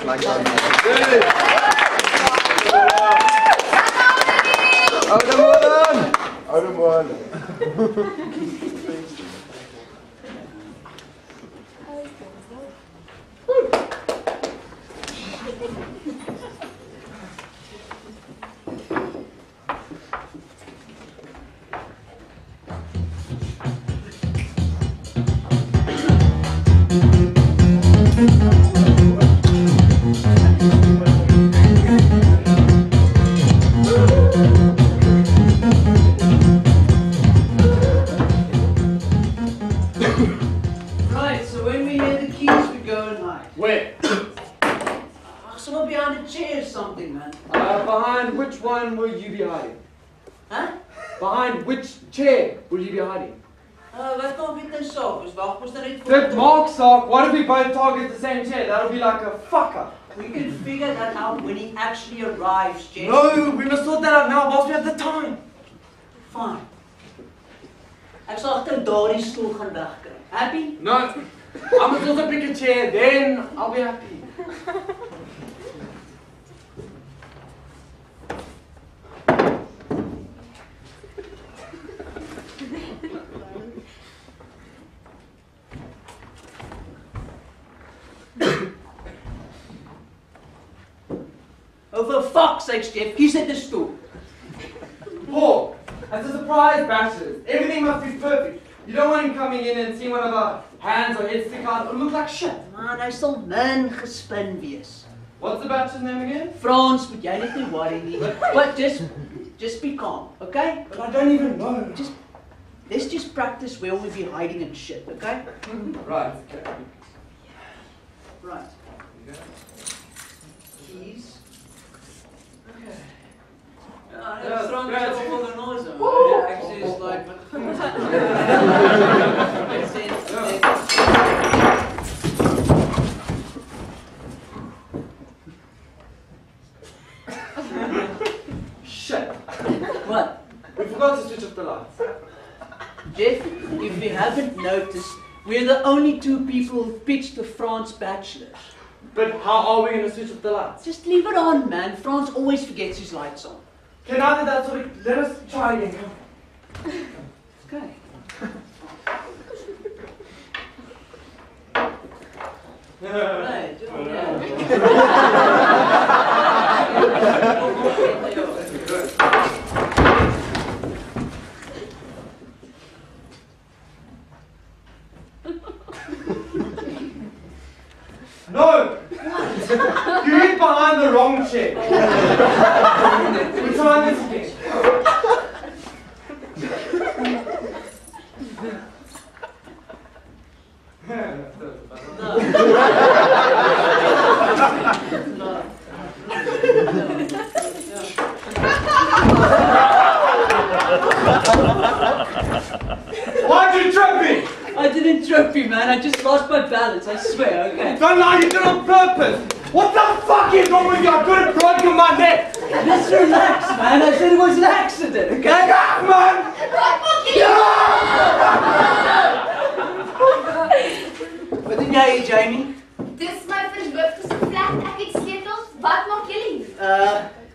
Like Oude Right, so when we hear the keys, we go and hide. Where? Somewhere behind a chair or something, man. Behind which one will you be hiding? Huh? Behind which chair will you be hiding? Wat maak met nou saak? Ons wag mos dan net vir Dit maak saak. What if we both target the same chair? That'll be like a fuck up. We can figure that out when he actually arrives, Jeff. No, we must sort that out now whilst we have the time. Fine. Ek sal agter daardie stoel gaan wegkry. Happy? No, I must also pick a chair, then I'll be happy. Oh, for fuck's sake, Jeff, kies net 'n stoel. Paul, as a surprise, bachelors, everything must be perfect. You don't want him coming in and seeing one of our hands or heads stick out. It'll look like shit. Man, hy sal min gespin wees. What's the bachelor's name again? Frans, moet jy net nie worry nie. But just be calm, okay? But I don't even know. Let's just practice where we'll be hiding and shit, okay? Right, okay. Right. Keys. Okay. Yeah, Frans great. is all the noise. Yeah, actually it's like Shit. What? We forgot to switch off the lights. Jeff, if you haven't noticed, we're the only two people who pitched the France Bachelors. But how are we going to switch off the lights? Just leave it on, man. France always forgets his lights on. Okay, now that that's what let us try again. Come. Okay. Right. No! You hid behind the wrong chair. We're trying this again. Why'd you trip me? I didn't trip you, man. I just lost my balance. I swear. Okay. Don't lie, you did it on purpose. What the fuck is wrong with you? I could have broken my neck. Just relax, man. I said it was an accident. Okay. Yeah, man. Wat doen jy hier, Jamie? Dis my verloofde se flat. Ek het sleutels. Wat maak julle?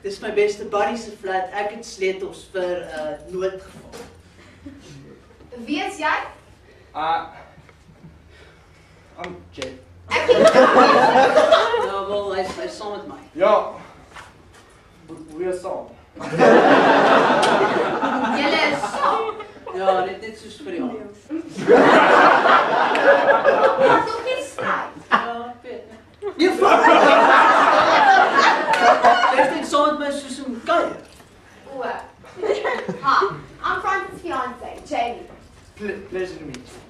Dis my beste buddy se flat. Ek het sleutels vir noodgeval. Wie is jy? I'm Jay. Ek het Nou, wel, hy's saam met my. Ja. We're saam. julle is saam. Ja, net soos vir die aand. Wat nog nie stryd. Ja, ek weet. Jy fuck! Jy het saam met my soos 'n kuier. O. Ha, I'm Francis' fiancé, Jamie. Pleasure to meet you.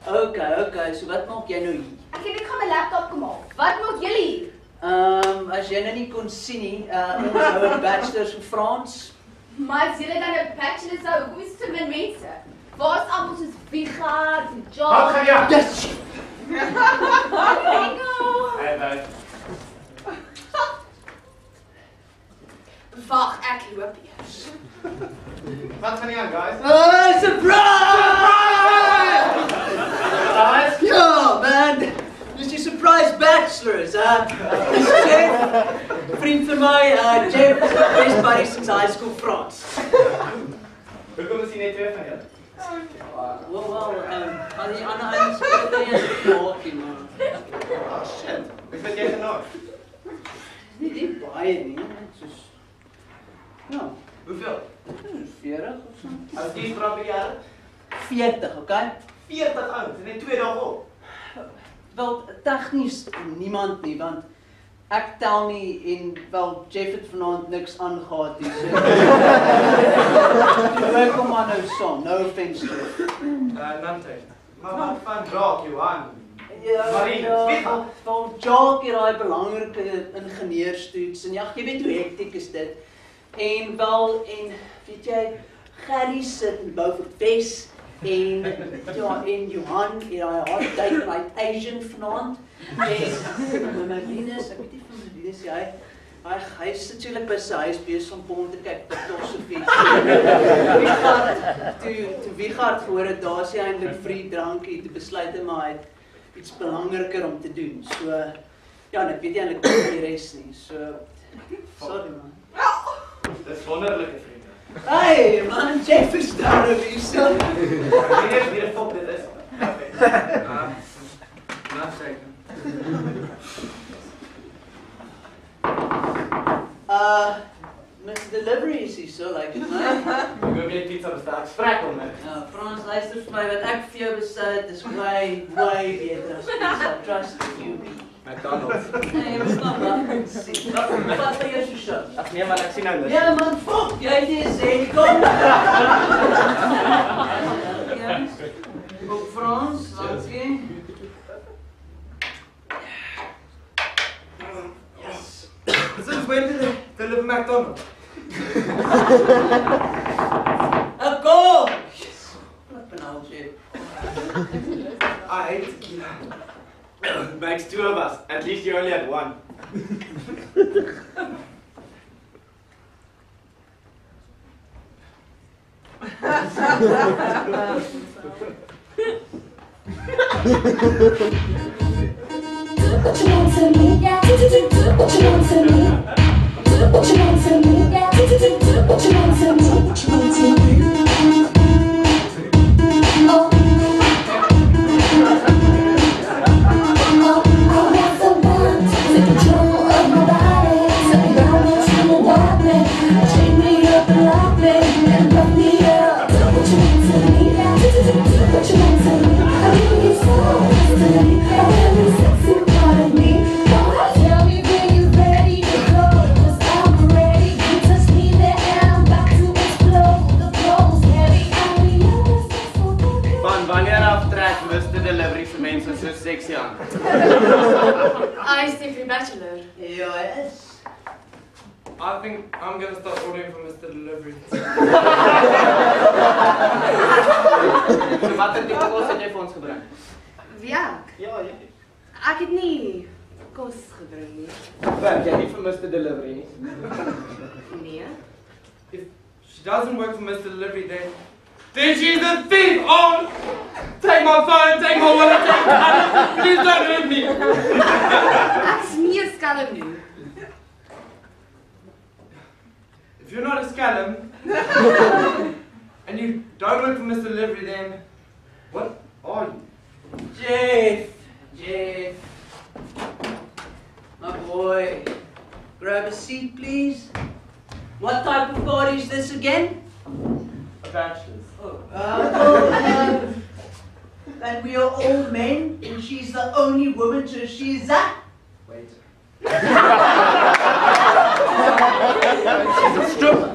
Okay, so wat maak jy nou hier? Ek het net gaan my laptop kom haal. Wat maak julle hier? As jy nou nie kon sien nie, ons hou 'n bachelors vir Frans. Maar as julle dan 'n bachelor sou, hoekom is dit te min mense? Waar is almal soos Vigard en John? Wat gaan jy? Yes! Hey. Wag, ek loop eers. Wat gaan jy aan, guys? Surprise! Guys? Ja, man! Dis die surprise surprise bachelors. Jeff, vriend van my, Jeff is best buddy since high school Frans. Hoekom is jy net twee van julle? Well, al die ander ouens het nie eens maakie, man. Ah, shit. Hoe het jy genoeg? Nie die baie nie, net soos... Ja, Hoeveel? 40 of so. As die vrou by jare? 40, okay? 40 oud, net 2 dae op. Wel, tegnies niemand nie, want ek tel nie en wel, Jeff het vanaand niks aangehaad nie, so... Wij kom maar nou saam, no offense to it. Nante. Maar wat van Draak, Johan? Ja, Marine, Spiegel. Van Jacques hier daai belangrike ingenieurstoets en ja, jy weet hoe hektiek is dit. En wel, en weet jy, Gerry sit in Beaufort West en ja, en Johan hier daai hardtyd en hy Asian vanaand. En Marines, ek weet nie van Marines jy. Hy is natuurlijk by sy huis besig om pom te kyk tot of so fiets. Toe Wiegard gehoor het, daar is hy eintlik free drankie, toe besluit hy maar hy het iets belangriker om te doen. So, ja, en ek weet nie eintlik wat die res nie. So, sorry man. Dis wonderlike vriende. Hey man, Jeff is daar op hier so. Ek weet nie wie die fok dit is. Nou seker. Mr. Delivery is hier so, like it, man. Ek hoop jy pizza bestaan, ek sprek om net. Ja, Frans, luister vir my, wat ek vir jou bestel het, is way beter as pizza, trust you me. McDonald's. Nee, jy verstaan wat ek sê. Wat vir jou so show? Ag nee man, ek sien nou lus. Ja man, fuck, jy het nie sê, kom! Ook Frans, dankie. Since when did they deliver McDonald's? Ek kom! Wat nou, Jeff? I hate tequila. Makes 2 of us. At least you only had 1. What you want to me, yeah. What you want to me? What you want to me, yeah. What you want to me? What you want to me? Oh, I want someone to take control of my body. Tell me how much you want me. Chain me up and lock me and lock me up. What you want to me, yeah. What you want to me? I really get so close to me. I really sexy. Tell me when you're ready to go, 'cause I'm ready. You touch me there and I'm about to explode. The flow's heavy, I'm yours, so heavy. Van wanneer af trek Mr. Delivery vir mense so sexy aan? I stay free bachelor. Yes. I think I'm gonna start ordering for Mr. Delivery. So wat het die kos het jy vir ons gebring? Wie ek? Ja, jy. Ek het nie kos gebring nie. Werk jy nie vir Mr. Delivery nie? Nee. If she doesn't work for Mr. Delivery, then she's a thief! Oh! Take my phone, take my wallet, take my wallet! Please don't hurt me! Ek is nie 'n skelm nie. If you're not a scallum, and you don't work for Mr. Delivery, then what are you? Jeff. My boy. Grab a seat, please. What type of party is this again? A bachelor's. And we are all men, and she's the only woman, so she's that. Wait. She's a stripper.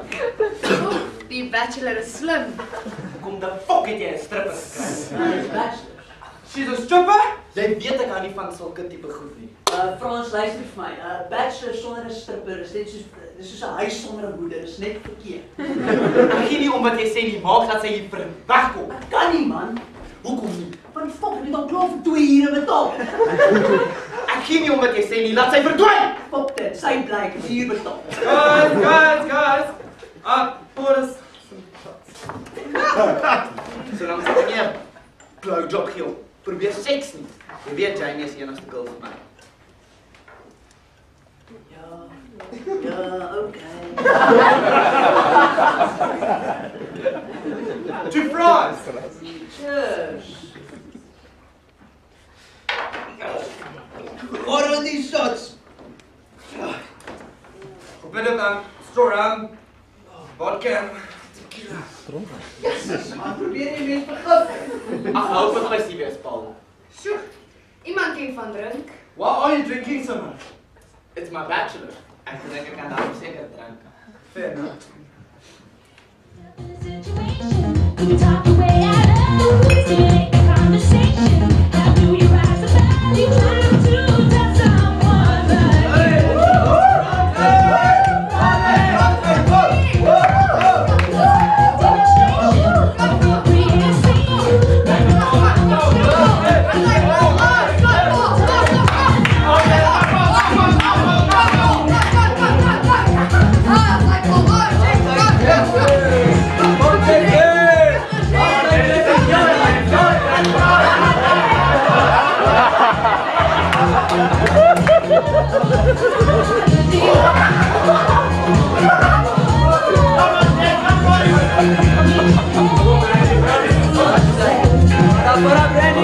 Die bachelor is slim. Kom de fuck het jy 'n stripper gekry? Bachelor. She's a stripper? Jy weet ek hou nie van sulke tipe goed nie. Frans, luister vir my. Bachelor sonder 'n stripper is net soos 'n huis sonder 'n moeder. Is net verkeerd. Ek gee nie om wat jy sê nie, maak dat sy hier wegkom. Ek kan nie, man. Hoekom nie? Want fuck, ek het al klaar vir 2 ure betaal. Ek gee nie om wat jy sê nie, laat sy verdwyn! Fuck dit, sy bly, ek het 4 betaal. Guys! Pour us some shots. Solank sy nie 'n blowjob gee, probeer seks nie. Jy weet Jamie is die enigste girl vir my. Ja, okay. To France! Cheers. What are these shots? A bit of straw rum, vodka, tequila. Maar probeer jy mens begin. Ag, hou vir my CBS, Paul. Sjoe, iemand ken van drink. Why are you drinking so much? It's my bachelor. Ek dink ek kan daarom seker drink. Fair enough. Can you talk the way I love? Stimulate the conversation. How do you rise above? You trying to tell someone,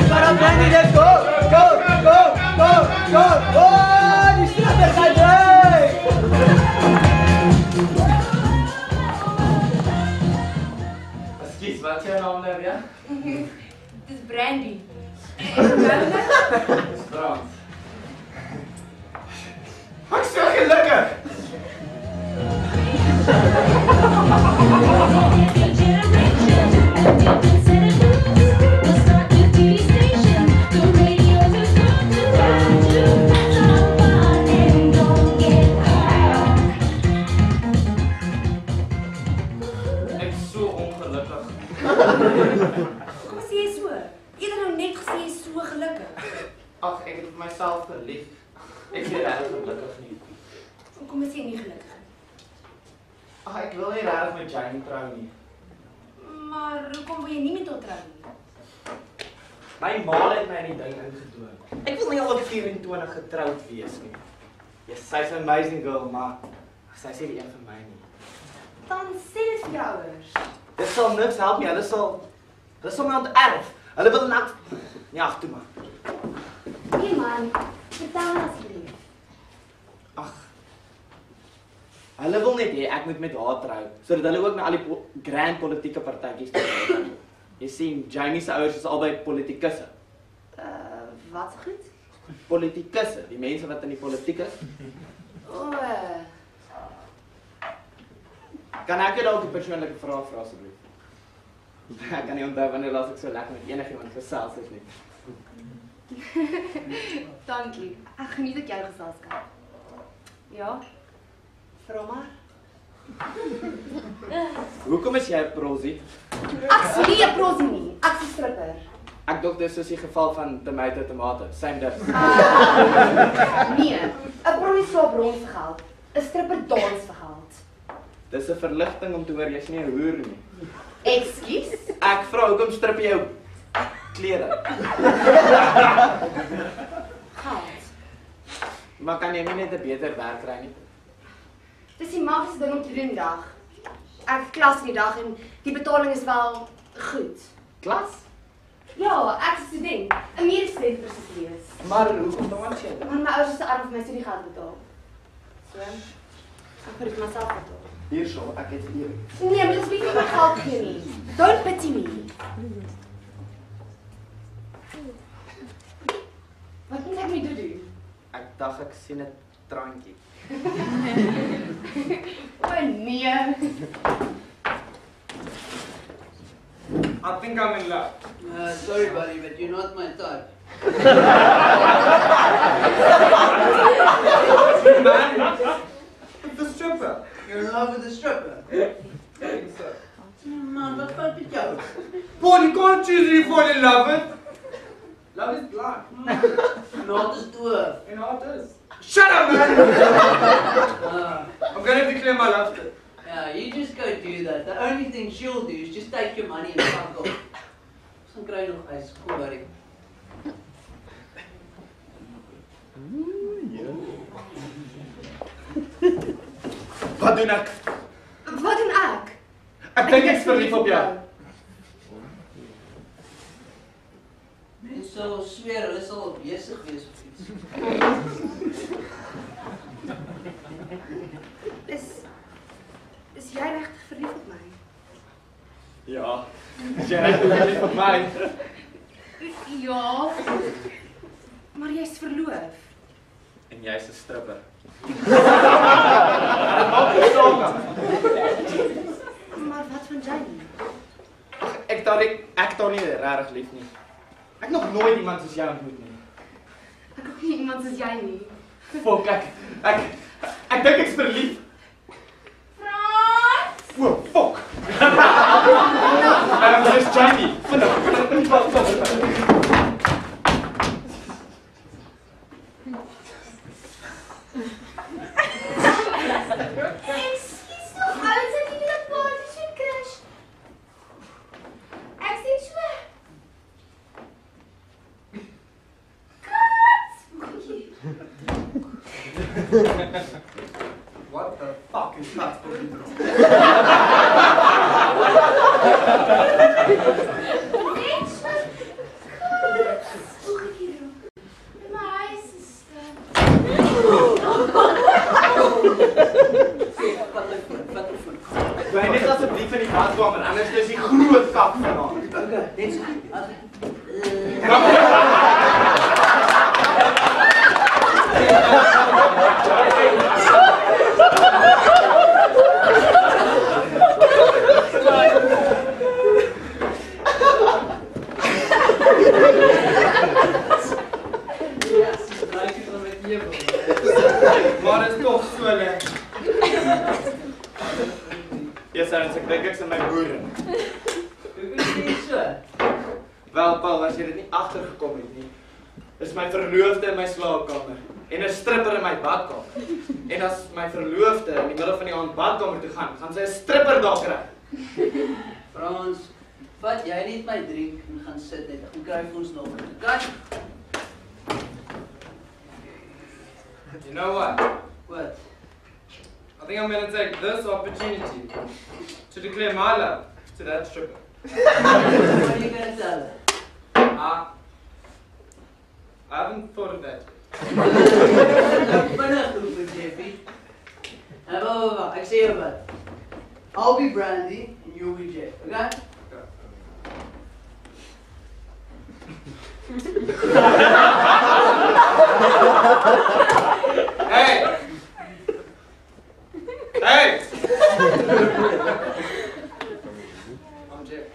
Para Brandy, let's go! Go! Oh, die stripper gaan druk! Ekskuus, wat is jou naam nou weer? Dis Brandy. Dis Frans. Ek is so gelukkig! Ek is so ongelukkig. Kom sê jy so? Eerder nou net gesê jy is so gelukkig. Ag, ek het op myself verlief. Ek is nie regtig gelukkig nie. Hoekom is jy nie gelukkig? Ag, ek wil nie regtig met Jane trou nie. Maar hoekom wil jy nie met haar trou nie? My ma het my in die ding ingedwing. Ek wil nie al op 24 getroud wees nie. Yes, sy's 'n amazing girl, maar sy sê die een vir my nie. Dan sê dit vir jou ouers. Dit sal niks help nie. Hulle sal my onterf. Hulle wil net ja, ag toe maar. Nee man, vertel my asseblief. Ag. Hulle wil net hê ek moet met haar trou, sodat hulle ook na al die grand politieke partytjies kan. Jy sien, Jamie se ouers is albei politikusse. Wat so goed? Politikusse, die mense wat in die politiek is. O, Kan ek jou dalk 'n persoonlike vraag vra asseblief? Ek kan nie onthou wanneer laas ek so lekker met enigiemand gesels het nie. dankie. Ek geniet ek jou geselskap. Ja? Vra maar. Hoekom is jy 'n prosie? Ek's nie 'n prosie nie. Ek's 'n stripper. Ek dink dis soos die geval van tomate, same ding. Nee, 'n prosie slaap rond vir geld. 'n Stripper dans vir geld. Dis 'n verligting om te hoor jy's nie 'n hoer nie. Ekskuus? Ek vra hoekom strip jy jou klere? Geld. Maar kan jy nie net 'n beter werk kry nie? Dis die maklikste ding om te doen die dag. Ek het klas in die dag en die betaling is wel goed. Klas? Ja, ek is 'n student. 'n medestudent presies. Maar hoekom dan wat jy? Maar my ouers is te arm vir my studiegeld betaal. So, ek moet dit myself betaal. Hierso, ek het hier. Nee, maar dis nie my geld gee nie. Don't pity me. Wat moet ek met doen? Ek dink ek sien 'n traantjie. O nee. I think I'm in love. Sorry buddy, but you're not my type. Man, it's the stripper. You're in love with a stripper? I think so. Man, wat fout met jou? Paul, you can't choose who you fall in love with. Love is blind. Not is doof. And how it is. Shut up, man! I'm gonna declare my love to her. Yeah, you just go do that. The only thing she'll do is just take your money and fuck off. Ons gaan kry nog ys, kom worry. Wat doen ek? Wat doen ek? Ek dink ek's verlief op jou. Mense sal sweer, hulle sal besig wees of iets. Is jy regtig verlief op my? Ja, is jy regtig verlief op my? Ja. Maar jy's verloof. En jy's 'n stripper. Maar wat van Jamie? Ek daar nie regtig lief nie. Ek het nog nooit iemand soos jy ontmoet nie. Ek ook nie iemand soos jy nie. Fok, ek dink ek's verlief. Frans! O, fok. Dis Jamie. Ekskuus nog, alles het nie die party so crash. Ek sê so. What the fuck is that? Jy net asseblief in die badkamer, anders is die groot kap vanaand. Okay, net so. Maar dit is toch so lekker. Yes, Ernst, ek dink ek's in my boere. Hoe weet jy so? Wel, Paul, as jy dit nie agtergekom het nie, is my verloofde in my slaapkamer en 'n stripper in my badkamer. En as my verloofde in die middel van die aand badkamer toe gaan sy 'n stripper daar kry. Frans, vat jy net my drink en gaan sit net. Ek gaan kry vir ons nog. Okay? You know what? Wat? I think I'm going to take this opportunity to declare my love to that stripper. What are you gonna tell her? I haven't thought of that. Vinnig roep, Jeffy. Wag, ek sê jou wat. I'll be Brandy and you'll be Jeff, okay? Hey! Hey! I'm Jeff.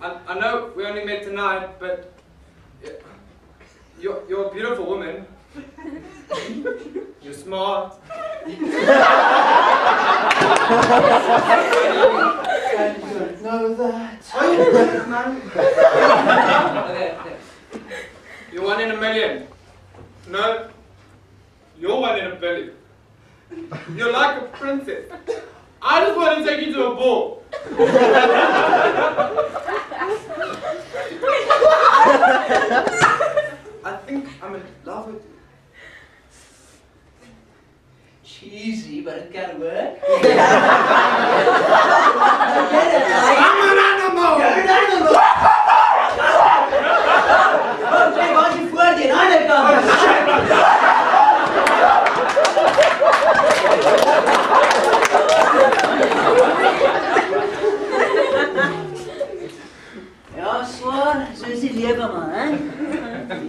I know we only met tonight, but you're a beautiful woman. You're smart. I don't know that. Okay. You're 1 in a million. No, you're 1 in a billion. You're like a princess. I just want to take you to a ball. I think I'm in love with you. Cheesy, but it can work. I'm an animal! You're an animal! Oh, Jay, wat je voor die andere kant? Ja, zwaar. Zo is die leven, man, hè?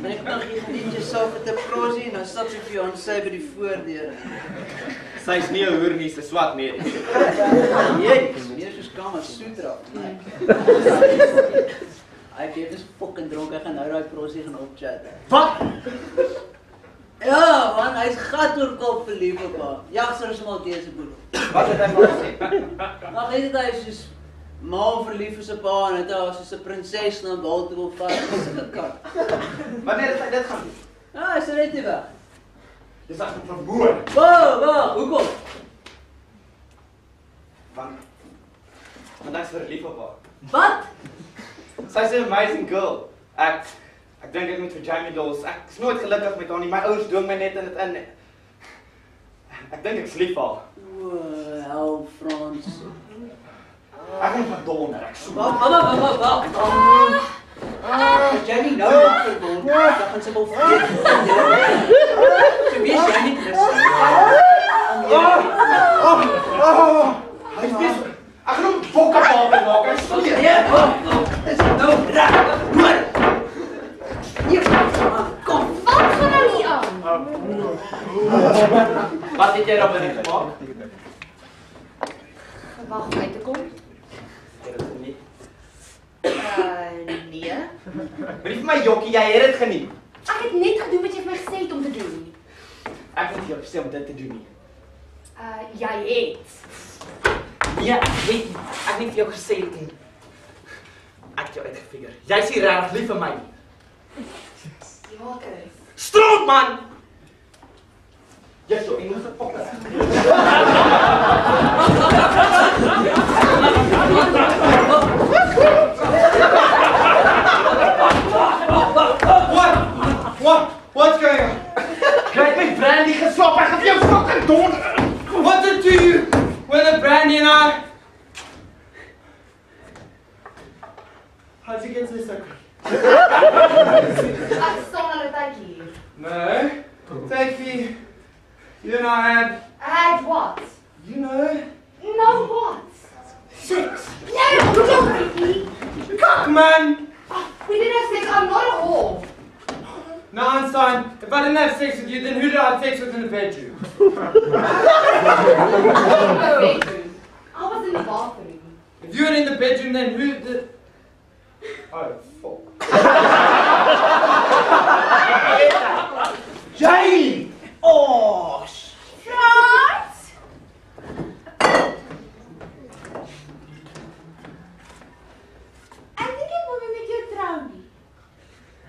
Ek nog hier geniet jezelf met 'n prosie en dan stap sy vir jou en sy by die voordeur. Sy's nie 'n hoer nie, sy swat nie. Nee, dis meer soos kamer soetra. Hy het fucking dronk, hy gaan nou daai prosie gaan opchat. Wat? Ja, man, hy's gat oor kop verlief op haar. Jagser is maar deze boedel. Wat het hy maar gesê? Maar weet hy is soos mal verlief is op haar en het haar soos 'n prinses na 'n bal toe wil vat. Dis 'n kat. Wanneer het hy dit gaan doen? Ja, hy is net nie weg. Dis as vermoor. Wag, hoekom? Want hy's verlief op haar. Wat? Sy's 'n amazing girl. Ek dink ek moet vir Jamie los. Ek is nooit gelukkig met haar nie. My ouers dwing my net in dit in. Ek dink ek's lief vir haar. Hel Frans. Ek moet van donder, ek soek. Wag. As jy nie nou wakker word, dan gaan sy wel vreet. So wees jy nie rustig. Hy is besig. Ek gaan hom bokke maak. Ek sê Is dit nou reg? Hoor. Hier, kom. Wat gaan nou hier aan? wat het jy dan met dit gemaak? Wag om uit te kom. Jy het dit nie. Nee. Brief my jokkie, jy het dit geniet. Ek het net gedoen wat jy vir my gesê het om te doen. Ek het jou gesê om dit te doen nie. Jy het. Nee, ek het nie vir jou gesê nie. Ek het jou uitgefigure. Jy's nie regtig lief vir my nie. Ja, Chris. Stroop man! Jy so Engelse pokke. What's going on? Krijg my brandy geslap, ek gaan vir jou fucking donder. What did you with the brandy and I? How's it against this circle? Ek staan al 'n tydjie hier. No. Take me. You and I Had what? you know. No what? Sex. No, don't Ricky. Come on. We didn't have sex. I'm not a whore. No, Einstein, if I didn't have sex with you, then who did I have sex with in the bedroom? No bedroom. I was in the bathroom. If you were in the bedroom, then who did... Oh, fuck. Jane! Oh, Frans! Ek dink ek wil nie met jou trou nie.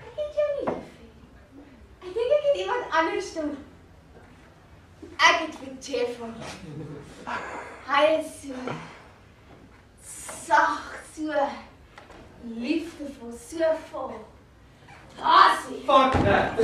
Ek het jou nie lief nie. Ek dink ek het iemand anders toe. Ek het vir Jeff van. Hy is so sag, so liefdevol, so vol. Passie. Fuck that.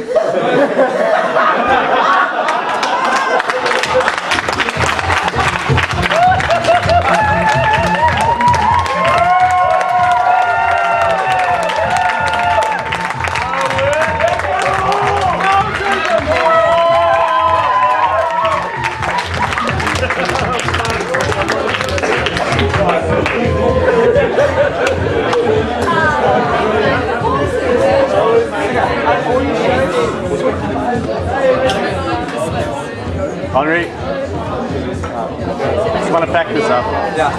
Henri, just want to pack this up. Ja.